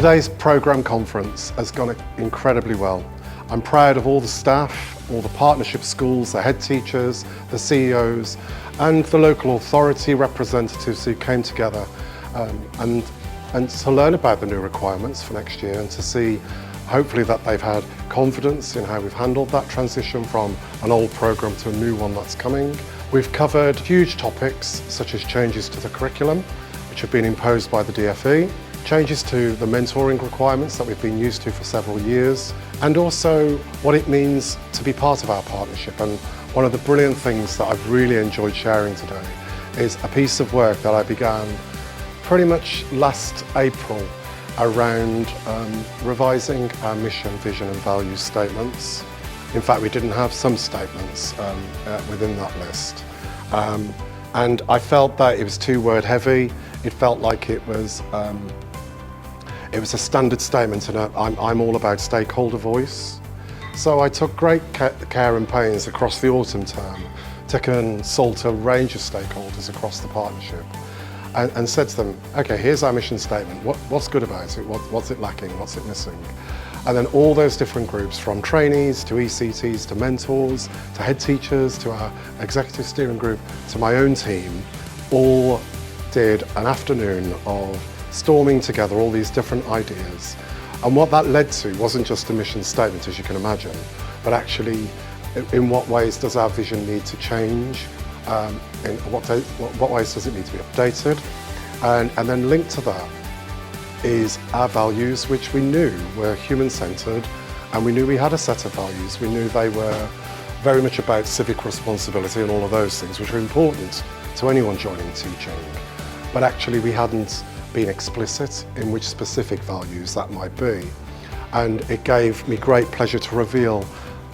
Today's programme conference has gone incredibly well. I'm proud of all the staff, all the partnership schools, the head teachers, the CEOs and the local authority representatives who came together and to learn about the new requirements for next year and to see hopefully that they've had confidence in how we've handled that transition from an old programme to a new one that's coming. We've covered huge topics such as changes to the curriculum, which have been imposed by the DFE, changes to the mentoring requirements that we've been used to for several years, and also what it means to be part of our partnership. And one of the brilliant things that I've really enjoyed sharing today is a piece of work that I began pretty much last April around revising our mission, vision and value statements. In fact, we didn't have some statements within that list. And I felt that it was too word heavy. It felt like it was a standard statement, and I'm all about stakeholder voice. So I took great care and pains across the autumn term to consult a range of stakeholders across the partnership and said to them, okay, here's our mission statement. What's good about it? What's it lacking? What's it missing? And then all those different groups, from trainees to ECTs to mentors to head teachers to our executive steering group to my own team, all did an afternoon of storming together all these different ideas. And what that led to wasn't just a mission statement, as you can imagine, but actually in what ways does our vision need to change, in what ways does it need to be updated, and then linked to that is our values, which we knew were human-centred, and we knew we had a set of values. We knew they were very much about civic responsibility and all of those things, which are important to anyone joining teaching. But actually we hadn't been explicit in which specific values that might be. And it gave me great pleasure to reveal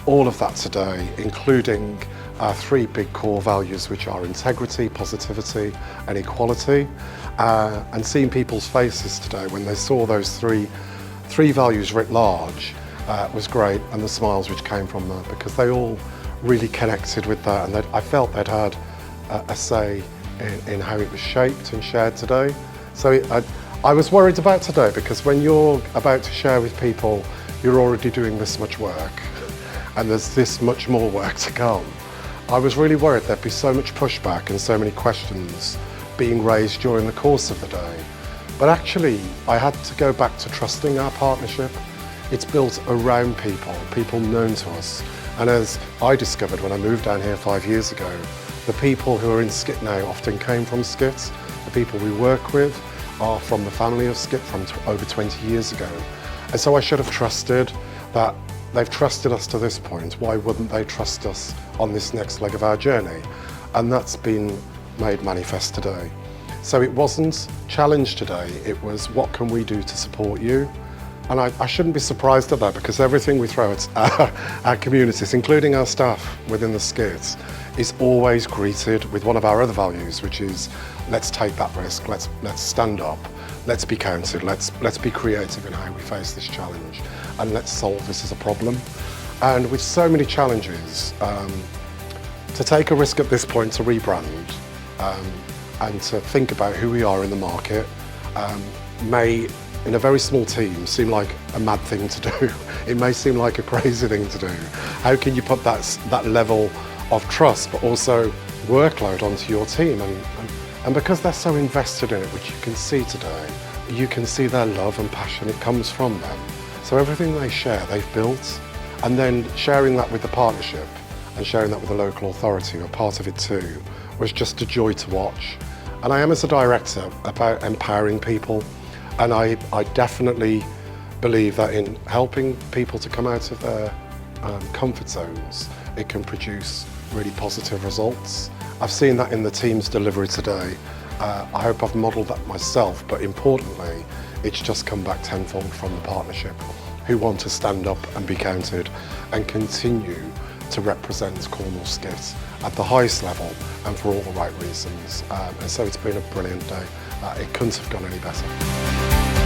all of that today, including our three big core values, which are integrity, positivity and equality. And seeing people's faces today when they saw those three values writ large was great, and the smiles which came from that, because they all really connected with that, and I felt they'd had a say in how it was shaped and shared today. So I was worried about today, because when you're about to share with people, you're already doing this much work and there's this much more work to come. I was really worried there'd be so much pushback and so many questions being raised during the course of the day. But actually, I had to go back to trusting our partnership. It's built around people known to us. And as I discovered when I moved down here 5 years ago, the people who are in SCITT now often came from SCITT. The people we work with are from the family of SCITT from over 20 years ago. And so I should have trusted that. They've trusted us to this point. Why wouldn't they trust us on this next leg of our journey? And that's been made manifest today. So it wasn't challenge today, it was what can we do to support you? And I shouldn't be surprised at that, because everything we throw at our communities, including our staff within the SCITT, is always greeted with one of our other values, which is let's take that risk, let's stand up, let's be counted, let's be creative in how we face this challenge, and let's solve this as a problem. And with so many challenges, to take a risk at this point to rebrand and to think about who we are in the market may, in a very small team, seem like a mad thing to do. It may seem like a crazy thing to do. How can you put that level of trust but also workload onto your team? And because they're so invested in it, which you can see today, you can see their love and passion, it comes from them. So everything they share, they've built, and then sharing that with the partnership and sharing that with the local authority, who are part of it too, was just a joy to watch. And I am, as a director, about empowering people, and I definitely believe that in helping people to come out of their comfort zones, it can produce really positive results. I've seen that in the team's delivery today. I hope I've modelled that myself, but importantly, it's just come back tenfold from the partnership, who want to stand up and be counted and continue to represent Cornwall SCITT at the highest level and for all the right reasons. And so it's been a brilliant day. It couldn't have gone any better.